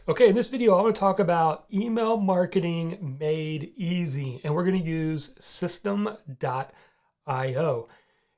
Okay, in this video, I want to talk about email marketing made easy, and we're going to use Systeme.io.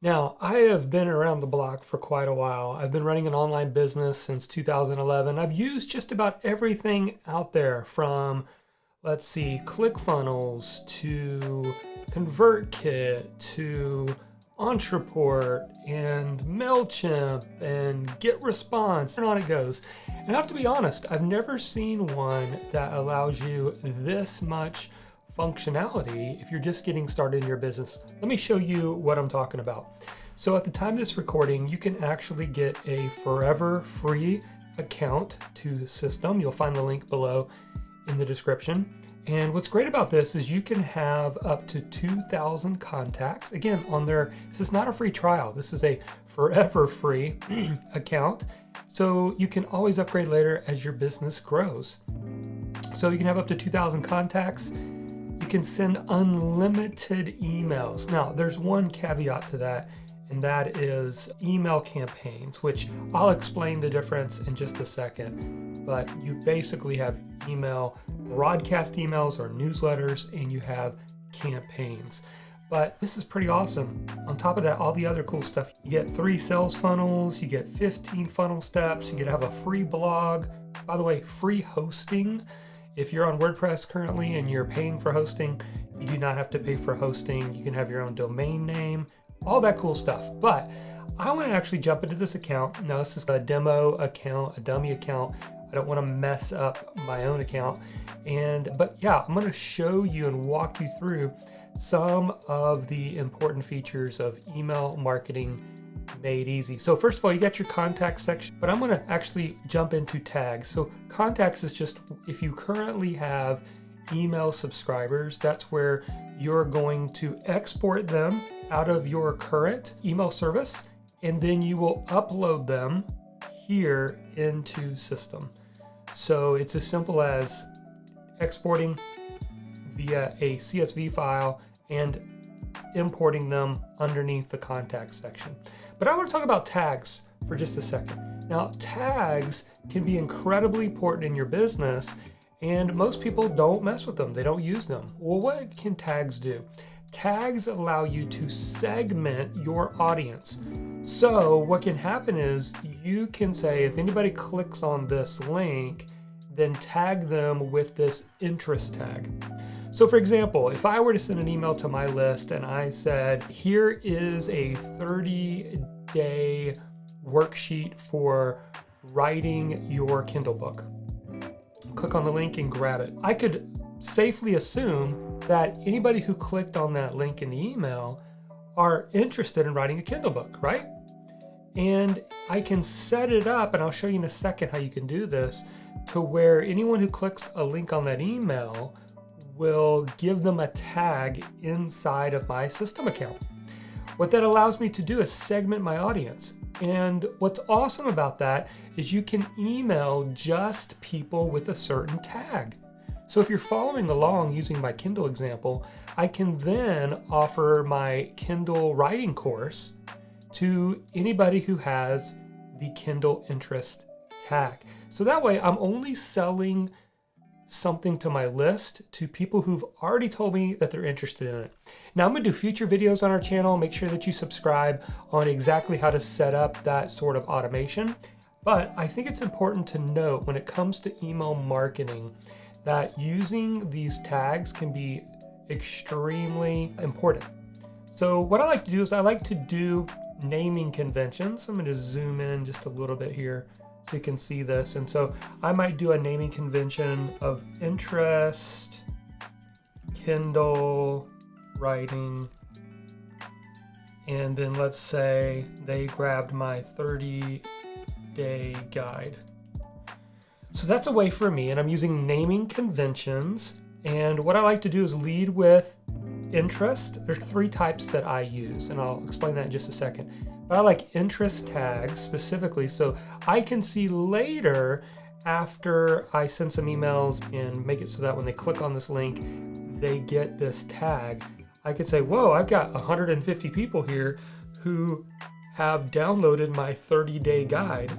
Now, I have been around the block for quite a while. I've been running an online business since 2011. I've used just about everything out there from, let's see, ClickFunnels to ConvertKit to Entreport and MailChimp and GetResponse, and on it goes. And I have to be honest, I've never seen one that allows you this much functionality if you're just getting started in your business. Let me show you what I'm talking about. So at the time of this recording, you can actually get a forever free account to Systeme. You'll find the link below in the description. And what's great about this is you can have up to 2,000 contacts. Again, on this is not a free trial. This is a forever free account. So you can always upgrade later as your business grows. So you can have up to 2,000 contacts. You can send unlimited emails. Now, there's one caveat to that, and that is email campaigns, which I'll explain the difference in just a second. But you basically have email, broadcast emails or newsletters, and you have campaigns. But this is pretty awesome. On top of that, all the other cool stuff. You get 3 sales funnels, you get 15 funnel steps, you get to have a free blog. By the way, free hosting. If you're on WordPress currently and you're paying for hosting, you do not have to pay for hosting. You can have your own domain name, all that cool stuff. But I want to actually jump into this account. Now, this is a demo account, a dummy account. I don't want to mess up my own account. But yeah, I'm going to show you and walk you through some of the important features of email marketing made easy. So first of all, you got your contact section, but I'm going to actually jump into tags. So contacts is just if you currently have email subscribers, that's where you're going to export them out of your current email service, and then you will upload them here into Systeme. So it's as simple as exporting via a CSV file and importing them underneath the contact section. But I want to talk about tags for just a second. Now, tags can be incredibly important in your business, and most people don't mess with them. They don't use them. Well, what can tags do? Tags allow you to segment your audience. So what can happen is you can say, if anybody clicks on this link, then tag them with this interest tag. So for example, if I were to send an email to my list and I said, here is a 30-day worksheet for writing your Kindle book. Click on the link and grab it. I could safely assume that anybody who clicked on that link in the email are interested in writing a Kindle book, right? And I can set it up, and I'll show you in a second how you can do this, to where anyone who clicks a link on that email will give them a tag inside of my Systeme account. What that allows me to do is segment my audience. And what's awesome about that is you can email just people with a certain tag. So if you're following along using my Kindle example, I can then offer my Kindle writing course to anybody who has the Kindle interest tag. So that way I'm only selling something to my list to people who've already told me that they're interested in it. Now, I'm going to do future videos on our channel. Make sure that you subscribe on exactly how to set up that sort of automation. But I think it's important to note when it comes to email marketing that using these tags can be extremely important. So what I like to do is I like to do naming conventions. I'm going to zoom in just a little bit here so you can see this. And so I might do a naming convention of interest, Kindle, writing, and then let's say they grabbed my 30-day guide. So that's a way for me, and I'm using naming conventions. And what I like to do is lead with interest. There's 3 types that I use, and I'll explain that in just a second. But I like interest tags specifically, so I can see later after I send some emails and make it so that when they click on this link, they get this tag. I could say, whoa, I've got 150 people here who have downloaded my 30-day guide.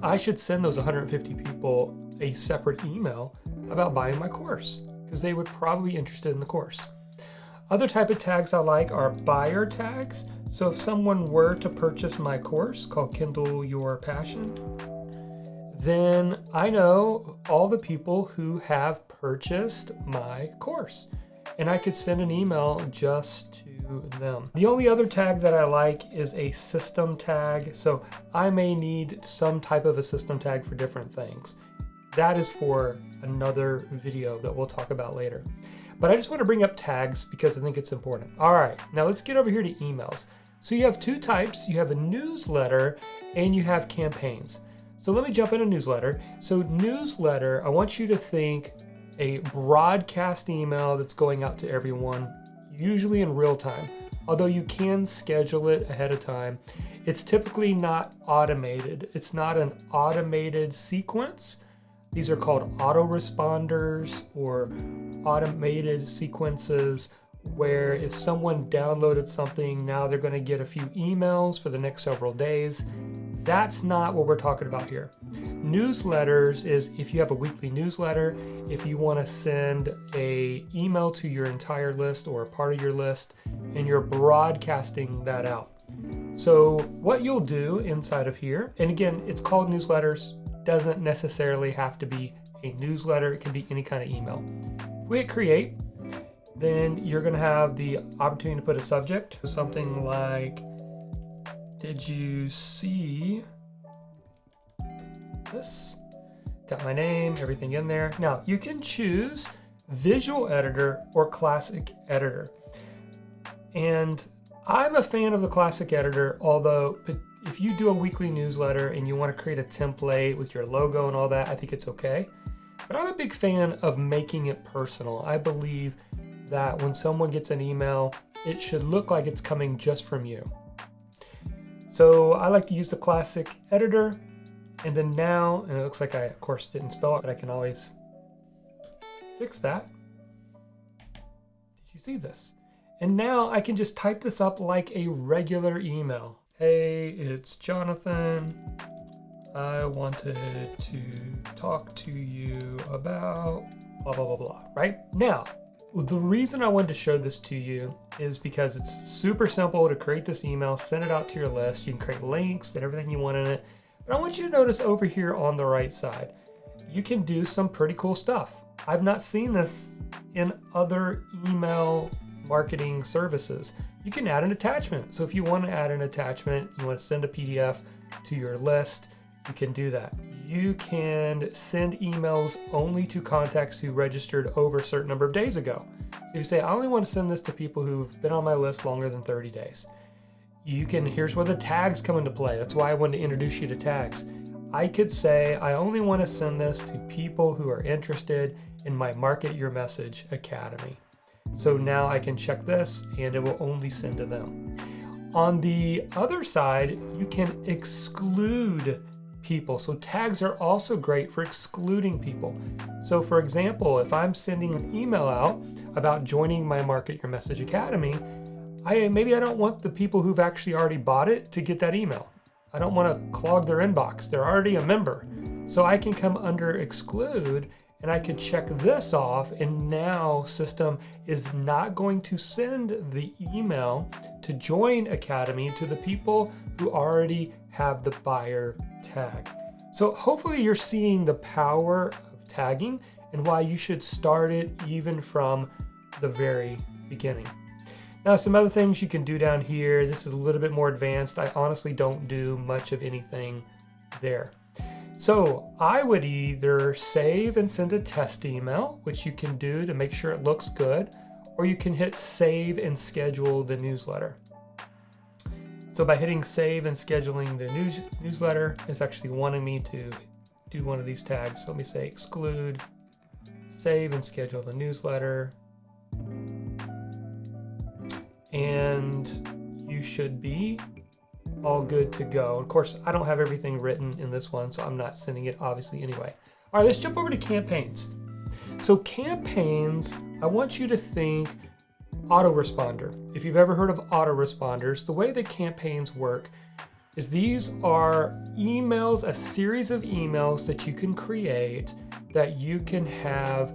I should send those 150 people a separate email about buying my course because they would probably be interested in the course. Other type of tags I like are buyer tags. So if someone were to purchase my course called Kindle Your Passion, then I know all the people who have purchased my course and I could send an email just to them. The only other tag that I like is a system tag. So I may need some type of a system tag for different things. That is for another video that we'll talk about later. But I just want to bring up tags because I think it's important. All right, now let's get over here to emails. So you have two types. You have a newsletter and you have campaigns. So let me jump into newsletter. So newsletter, I want you to think a broadcast email that's going out to everyone, usually in real time. Although you can schedule it ahead of time. It's typically not automated. It's not an automated sequence. These are called autoresponders or automated sequences where if someone downloaded something, now they're going to get a few emails for the next several days. That's not what we're talking about here. Newsletters is if you have a weekly newsletter, if you want to send an email to your entire list or a part of your list, and you're broadcasting that out. So what you'll do inside of here, and again, it's called newsletters, doesn't necessarily have to be a newsletter. It can be any kind of email. If we hit create, then you're going to have the opportunity to put a subject, something like, did you see this? Got my name, everything in there. Now you can choose visual editor or classic editor. And I'm a fan of the classic editor, although if you do a weekly newsletter and you want to create a template with your logo and all that, I think it's okay. But I'm a big fan of making it personal. I believe that when someone gets an email, it should look like it's coming just from you. So I like to use the classic editor. And then now, and it looks like I, of course, didn't spell it, but I can always fix that. Did you see this? And now I can just type this up like a regular email. Hey, it's Jonathan. I wanted to talk to you about blah, blah, blah, blah, right? Now, the reason I wanted to show this to you is because it's super simple to create this email, send it out to your list. You can create links and everything you want in it. But I want you to notice over here on the right side, you can do some pretty cool stuff. I've not seen this in other email marketing services. You can add an attachment. So if you want to add an attachment, you want to send a PDF to your list, you can do that. You can send emails only to contacts who registered over a certain number of days ago. So you say, I only want to send this to people who've been on my list longer than 30 days. You can, here's where the tags come into play. That's why I wanted to introduce you to tags. I could say, I only want to send this to people who are interested in my Market Your Message Academy. So now I can check this and it will only send to them. On the other side, you can exclude people. So tags are also great for excluding people. So for example, if I'm sending an email out about joining my Market Your Message Academy, maybe I don't want the people who've actually already bought it to get that email. I don't want to clog their inbox. They're already a member. So I can come under exclude and I could check this off, and now Systeme is not going to send the email to join Academy to the people who already have the buyer tag. So hopefully you're seeing the power of tagging and why you should start it even from the very beginning. Now, some other things you can do down here. This is a little bit more advanced. I honestly don't do much of anything there. So I would either save and send a test email, which you can do to make sure it looks good, or you can hit save and schedule the newsletter. So by hitting save and scheduling the newsletter, it's actually wanting me to do one of these tags. So let me say exclude, save and schedule the newsletter. And you should be all good to go. Of course, I don't have everything written in this one, so I'm not sending it obviously anyway. All right, let's jump over to campaigns. So campaigns, I want you to think autoresponder. If you've ever heard of autoresponders, the way that campaigns work, is these are emails, a series of emails that you can create that you can have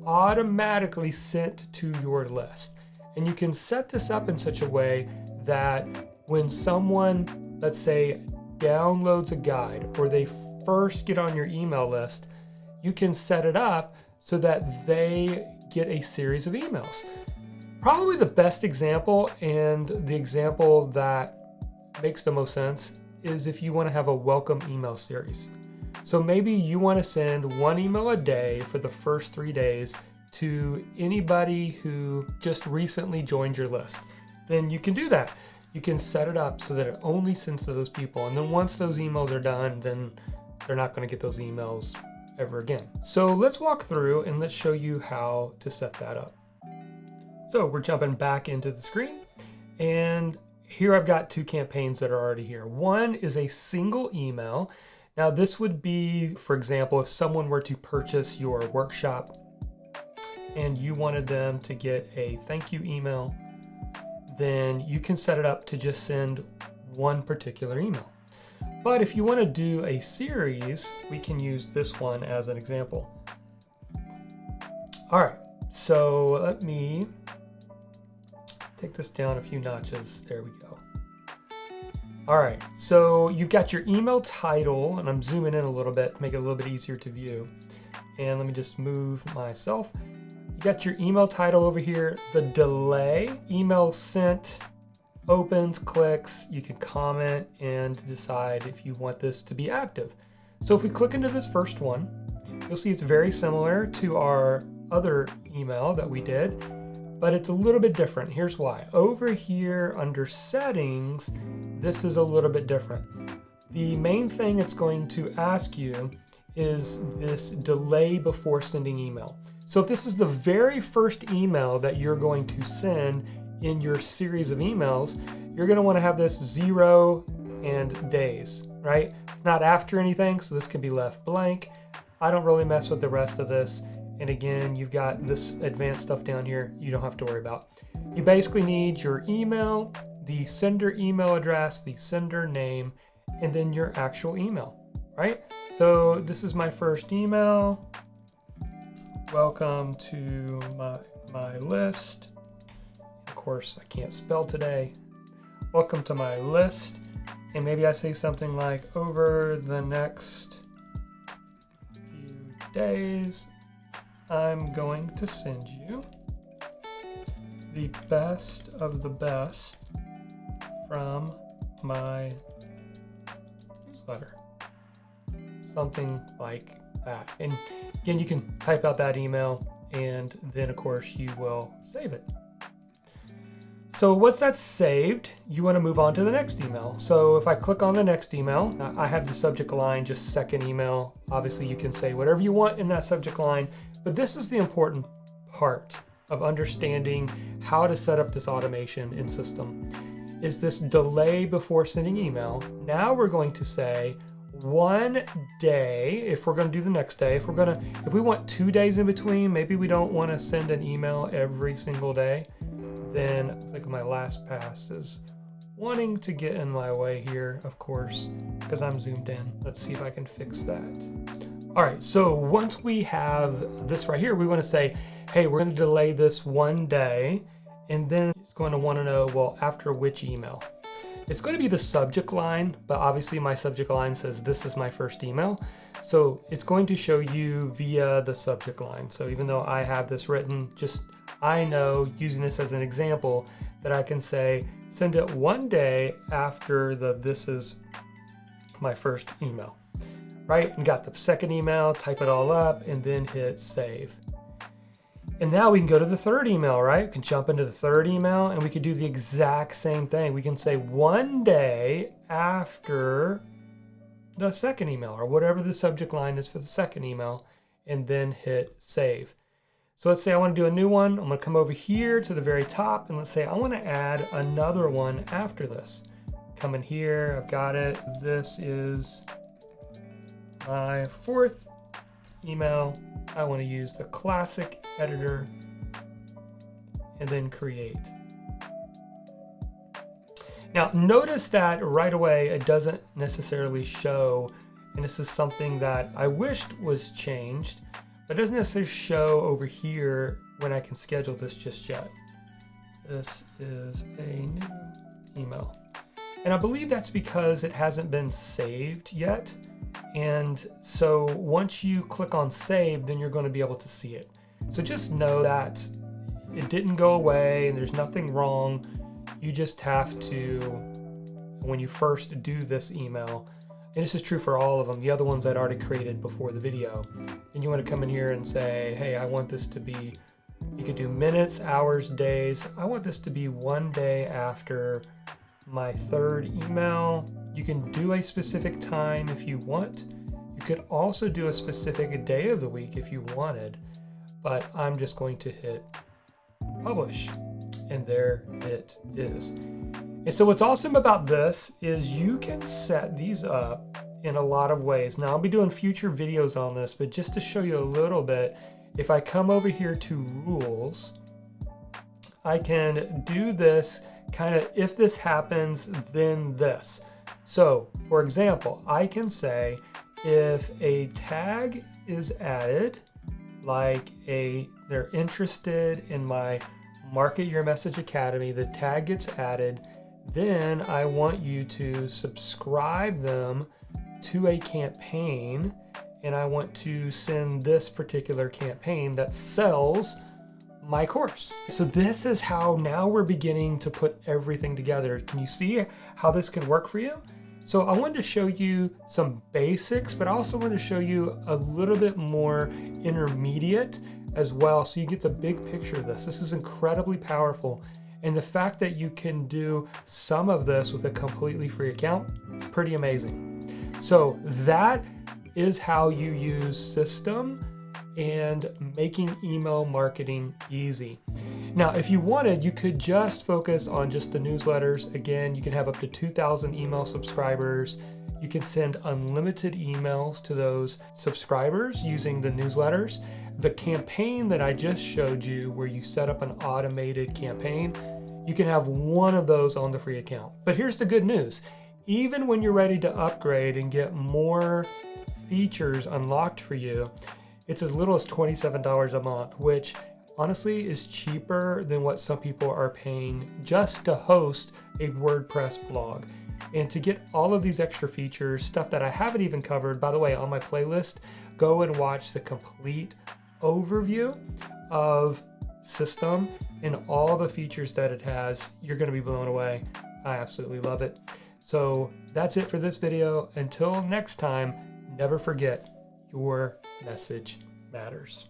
automatically sent to your list. And you can set this up in such a way that when someone, let's say, downloads a guide or they first get on your email list, you can set it up so that they get a series of emails. Probably the best example, and the example that makes the most sense, is if you want to have a welcome email series. So maybe you want to send one email a day for the first 3 days to anybody who just recently joined your list. Then you can do that. You can set it up so that it only sends to those people. And then once those emails are done, then they're not going to get those emails ever again. So let's walk through and let's show you how to set that up. So we're jumping back into the screen, and here I've got 2 campaigns that are already here. One is a single email. Now this would be, for example, if someone were to purchase your workshop and you wanted them to get a thank you email, then you can set it up to just send one particular email. But if you want to do a series, we can use this one as an example. All right, so let me take this down a few notches. There we go. All right, so you've got your email title, and I'm zooming in a little bit to make it a little bit easier to view. And let me just move myself. You got your email title over here, the delay, email sent, opens, clicks. You can comment and decide if you want this to be active. So if we click into this first one, you'll see it's very similar to our other email that we did, but it's a little bit different. Here's why. Over here under settings, this is a little bit different. The main thing it's going to ask you is this delay before sending email. So if this is the very first email that you're going to send in your series of emails, you're going to want to have this 0 and days, right? It's not after anything, so this can be left blank. I don't really mess with the rest of this. And again, you've got this advanced stuff down here you don't have to worry about. You basically need your email, the sender email address, the sender name, and then your actual email, right? So this is my first email. Welcome to my list. Of course, I can't spell today. Welcome to my list. And maybe I say something like, over the next few days, I'm going to send you the best of the best from my newsletter. Something like that. And again, you can type out that email, and then of course you will save it. So once that's saved, you want to move on to the next email. So if I click on the next email, I have the subject line, just second email. Obviously you can say whatever you want in that subject line, but this is the important part of understanding how to set up this automation in Systeme, is this delay before sending email. Now we're going to say 1 day, if we're going to do the next day. If we want 2 days in between, maybe we don't want to send an email every single day, then I think my last pass is wanting to get in my way here, of course, because I'm zoomed in. Let's see if I can fix that. All right, so once we have this right here, we want to say, hey, we're going to delay this 1 day, and then it's going to want to know, well, after which email? It's going to be the subject line, but obviously my subject line says this is my first email. So it's going to show you via the subject line. So even though I have this written, just I know, using this as an example, that I can say, send it 1 day after this is my first email, right? And got the second email, type it all up, and then hit save. And now we can go to the third email, right? We can jump into the third email and we could do the exact same thing. We can say 1 day after the second email, or whatever the subject line is for the second email, and then hit save. So let's say I want to do a new one. I'm going to come over here to the very top, and let's say I want to add another one after this. Come in here, I've got it. This is my fourth email. I want to use the classic editor and then create. Now notice that right away it doesn't necessarily show, and this is something that I wished was changed, but it doesn't necessarily show over here when I can schedule this just yet. This is a new email. And I believe that's because it hasn't been saved yet. And so once you click on save, then you're going to be able to see it. So just know that it didn't go away and there's nothing wrong. You just have to, when you first do this email, and this is true for all of them, the other ones I'd already created before the video, and you want to come in here and say, hey, I want this to be, you could do minutes, hours, days. I want this to be 1 day after my 3rd email. You can do a specific time if you want. You could also do a specific day of the week if you wanted, but I'm just going to hit publish, and there it is. And so what's awesome about this is you can set these up in a lot of ways. Now I'll be doing future videos on this, but just to show you a little bit, if I come over here to rules, I can do this kind of, if this happens, then this. So for example, I can say if a tag is added, like they're interested in my Market Your Message Academy, the tag gets added, then I want you to subscribe them to a campaign, and I want to send this particular campaign that sells my course. So this is how now we're beginning to put everything together. Can you see how this can work for you? So I wanted to show you some basics, but I also want to show you a little bit more intermediate as well, so you get the big picture of this. This is incredibly powerful. And the fact that you can do some of this with a completely free account is pretty amazing. So that is how you use Systeme and making email marketing easy. Now, if you wanted, you could just focus on just the newsletters. Again, you can have up to 2,000 email subscribers. You can send unlimited emails to those subscribers using the newsletters. The campaign that I just showed you, where you set up an automated campaign, you can have one of those on the free account. But here's the good news. Even when you're ready to upgrade and get more features unlocked for you, it's as little as $27 a month, which honestly is cheaper than what some people are paying just to host a WordPress blog. And to get all of these extra features, stuff that I haven't even covered, by the way, on my playlist, go and watch the complete overview of Systeme and all the features that it has. You're going to be blown away. I absolutely love it. So that's it for this video. Until next time, never forget, your message matters.